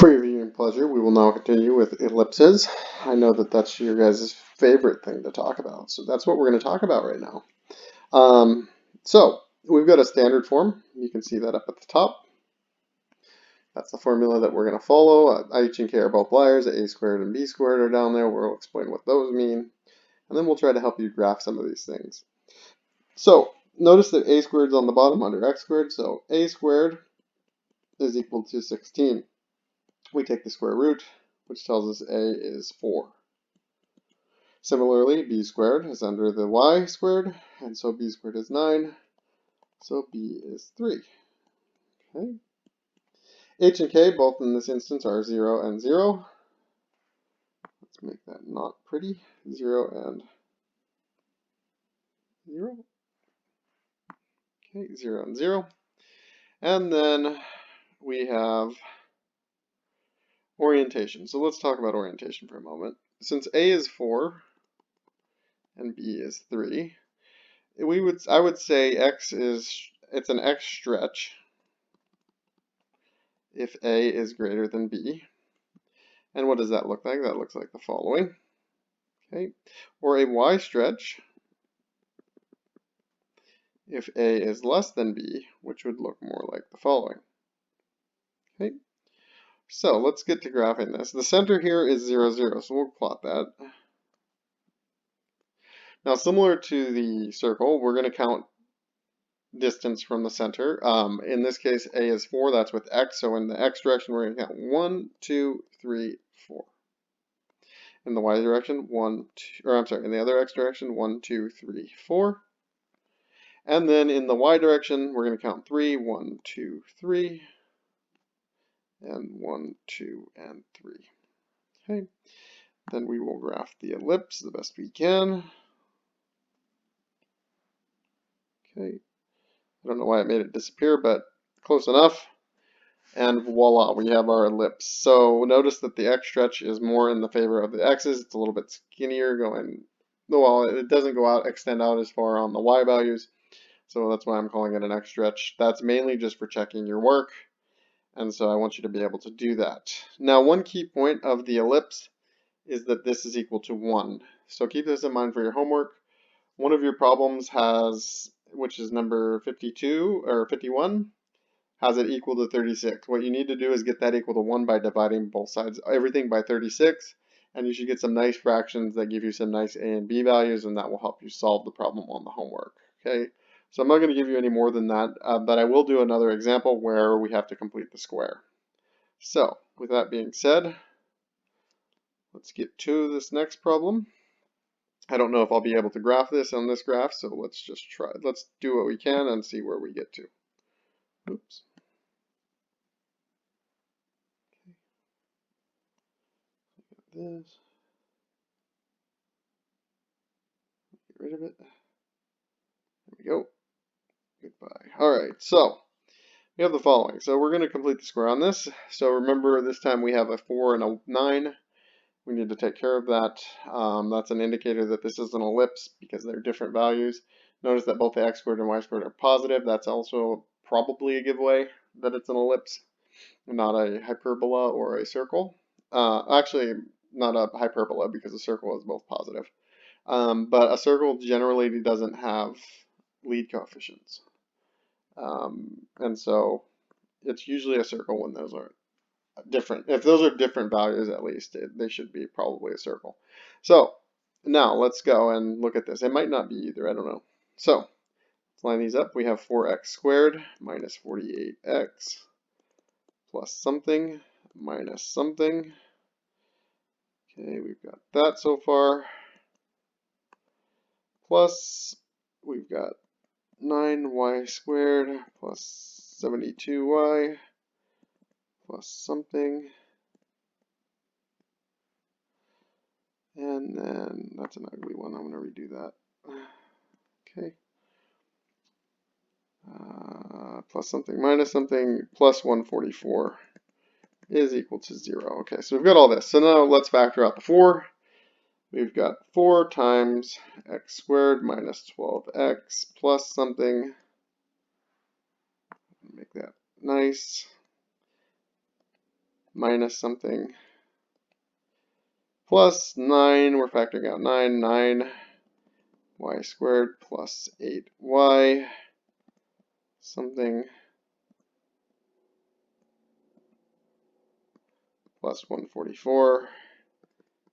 For your viewing pleasure, we will now continue with ellipses. I know that that's your guys' favorite thing to talk about, so that's what we're going to talk about right now. So we've got a standard form. You can see that up at the top. That's the formula that we're going to follow. H and K are both liars. A squared and B squared are down there. We'll explain what those mean, and then we'll try to help you graph some of these things. So notice that a squared is on the bottom under x squared, so a squared is equal to 16. We take the square root, which tells us a is 4. Similarly, b squared is under the y squared, and so b squared is 9, so b is 3. Okay. H and k, both in this instance, are 0 and 0. Let's make that not pretty. 0 and 0. Okay, 0 and 0. And then we have orientation. So let's talk about orientation for a moment. Since a is 4 and b is 3, I would say it's an x stretch if a is greater than b. And what does that look like? That looks like the following. Okay. Or a y stretch if a is less than b, which would look more like the following. Okay. So let's get to graphing this. The center here is 0, 0, so we'll plot that. Now, similar to the circle, we're going to count distance from the center. In this case, a is 4, that's with x, so in the x direction, we're going to count 1, 2, 3, 4. In the y direction, in the other x direction, 1, 2, 3, 4. And then in the y direction, we're going to count 3, 1, 2, 3, and 1, 2, and 3. Okay. Then we will graph the ellipse the best we can. Okay. I don't know why it made it disappear, but close enough. And voila, we have our ellipse. So notice that the x stretch is more in the favor of the x's. It's a little bit skinnier going, well, it doesn't extend out as far on the y values. So that's why I'm calling it an x stretch. That's mainly just for checking your work. And so I want you to be able to do that. Now, one key point of the ellipse is that this is equal to 1. So keep this in mind for your homework. One of your problems has, which is number 52 or 51, has it equal to 36. What you need to do is get that equal to 1 by dividing both sides, everything by 36, and you should get some nice fractions that give you some nice a and b values, and that will help you solve the problem on the homework. Okay, so I'm not going to give you any more than that, but I will do another example where we have to complete the square. So with that being said, let's get to this next problem. I don't know if I'll be able to graph this on this graph, so let's just try. Let's do what we can and see where we get to. Oops. This. Get rid of it. There we go. Goodbye. Alright, so we have the following. So we're going to complete the square on this. So remember, this time we have a 4 and a 9. We need to take care of that. That's an indicator that this is an ellipse because they're different values. Notice that both the x squared and y squared are positive. That's also probably a giveaway that it's an ellipse, not a hyperbola or a circle. Actually, not a hyperbola because a circle is both positive. But a circle generally doesn't have lead coefficients. And so it's usually a circle when those are different. If those are different values, at least, they should be probably a circle. So now let's go and look at this. It might not be either, I don't know. So let's line these up. We have 4x squared minus 48x plus something minus something. Okay, we've got that so far. Plus, we've got 9y squared plus 72y plus something. And then that's an ugly one. I'm going to redo that. Okay. Plus something minus something plus 144 is equal to 0. Okay, so we've got all this. So now let's factor out the 4. We've got 4 times x squared minus 12x plus something. Make that nice. minus something plus 9, we're factoring out 9 y squared plus 8y something plus 144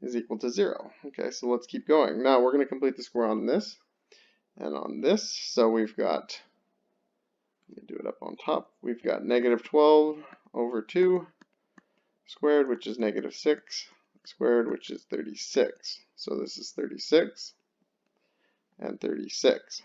is equal to 0. Okay, so let's keep going. Now we're going to complete the square on this and on this. So we've got, let me do it up on top, we've got negative 12 over 2 squared, which is negative 6 squared, which is 36. So this is 36 and 36.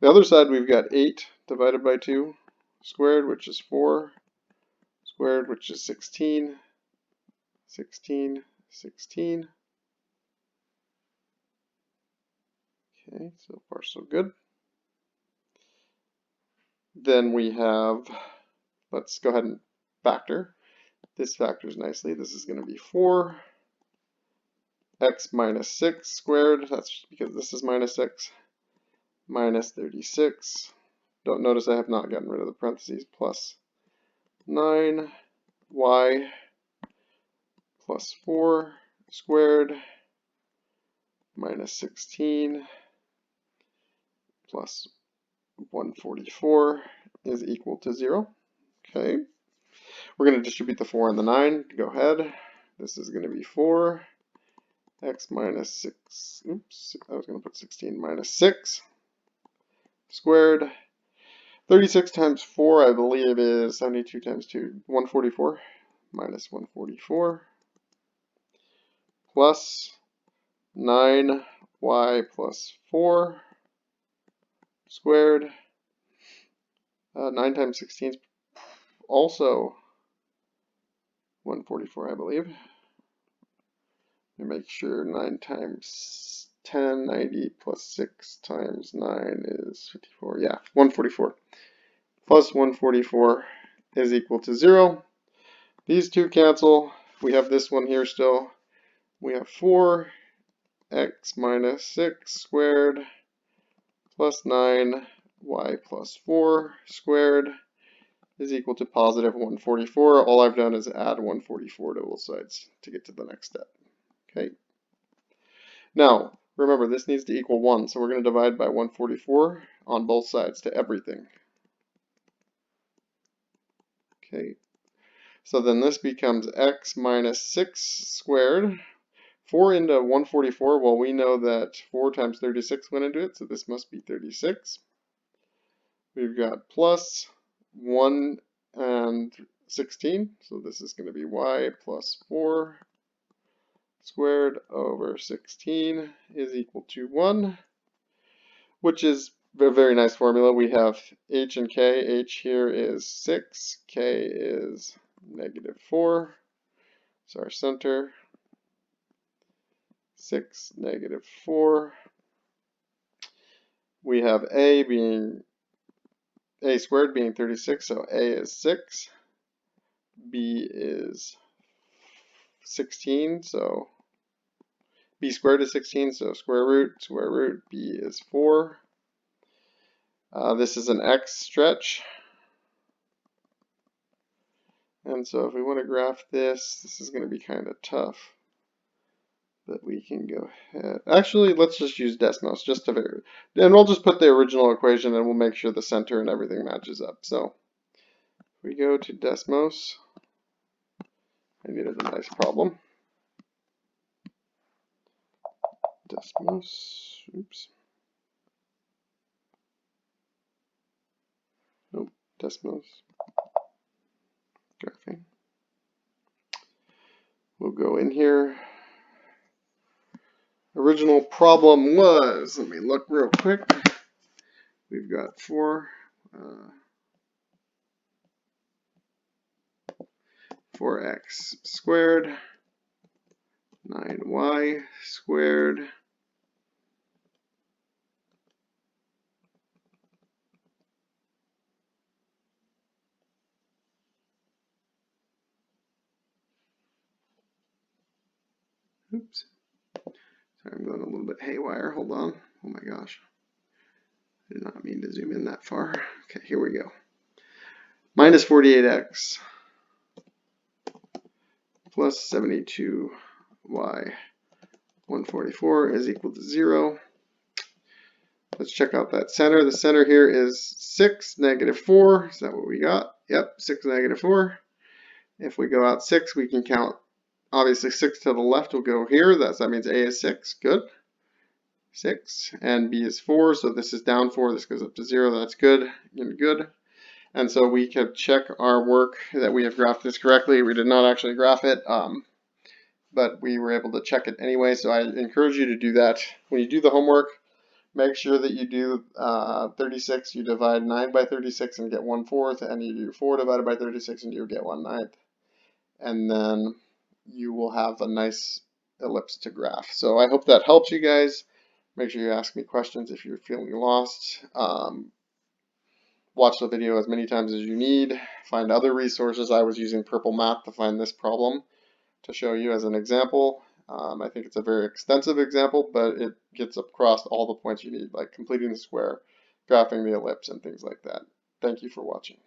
The other side, we've got 8 divided by 2 squared, which is 4 squared, which is 16, 16, 16. Okay, so far so good. Then we have, let's go ahead and factor. This factors nicely. This is going to be 4 x minus 6 squared. That's because this is minus 6 minus 36. Don't notice I have not gotten rid of the parentheses. Plus 9 y plus 4 squared minus 16 plus 144 is equal to 0. Okay. We're going to distribute the 4 and the 9. Go ahead. This is going to be 4 x minus 6. Oops, I was going to put 16 minus 6 squared. 36 times 4, I believe, is 72 times 2, 144 minus 144 plus 9y plus 4 squared. 9 times 16 is also 144, I believe. Let me make sure 9 times 10, 90 plus 6 times 9 is 54. Yeah, 144. Plus 144 is equal to 0. These two cancel. We have this one here still. We have 4 x minus 6 squared plus 9 y plus 4 squared is equal to positive 144. All I've done is add 144 to both sides to get to the next step. Okay. Now, remember, this needs to equal 1, so we're going to divide by 144 on both sides to everything. Okay. So then this becomes x minus 6 squared. 4 into 144, well, we know that 4 times 36 went into it, so this must be 36. We've got plus 1 and 16, so this is going to be y plus 4 squared over 16 is equal to 1, which is a very nice formula. We have h and k. H here is 6, k is negative 4. So our center, 6, negative 4. We have a squared being 36, so a is 6. B is 16, so b squared is 16, so square root, b is 4. This is an x stretch. And so if we want to graph this, this is going to be kind of tough. But we can go ahead. Actually, let's just use Desmos just to vary. And we'll just put the original equation and we'll make sure the center and everything matches up. So if we go to Desmos, I needed a nice problem. Desmos, oops. Nope, Desmos. Graphing. We'll go in here. Original problem was, let me look real quick. We've got 4x squared, 9y squared, oops. Sorry, I'm going a little bit haywire. Hold on. Oh my gosh. I did not mean to zoom in that far. Okay, here we go. Minus 48x plus 72y 144 is equal to 0. Let's check out that center. The center here is 6, negative 4. Is that what we got? Yep, 6, negative 4. If we go out 6, we can count. Obviously, 6 to the left will go here. That means A is 6. Good. 6. And B is 4. So this is down 4. This goes up to 0. That's good. Good. And so we can check our work that we have graphed this correctly. We did not actually graph it, but we were able to check it anyway. So I encourage you to do that. When you do the homework, make sure that you do 36. You divide 9 by 36 and get 1/4. And you do 4 divided by 36 and you get 1/9. And then you will have a nice ellipse to graph. So I hope that helps you guys. Make sure you ask me questions if you're feeling lost. Watch the video as many times as you need. Find other resources. I was using Purple Math to find this problem to show you as an example. I think it's a very extensive example, but it gets across all the points you need, like completing the square, graphing the ellipse, and things like that. Thank you for watching.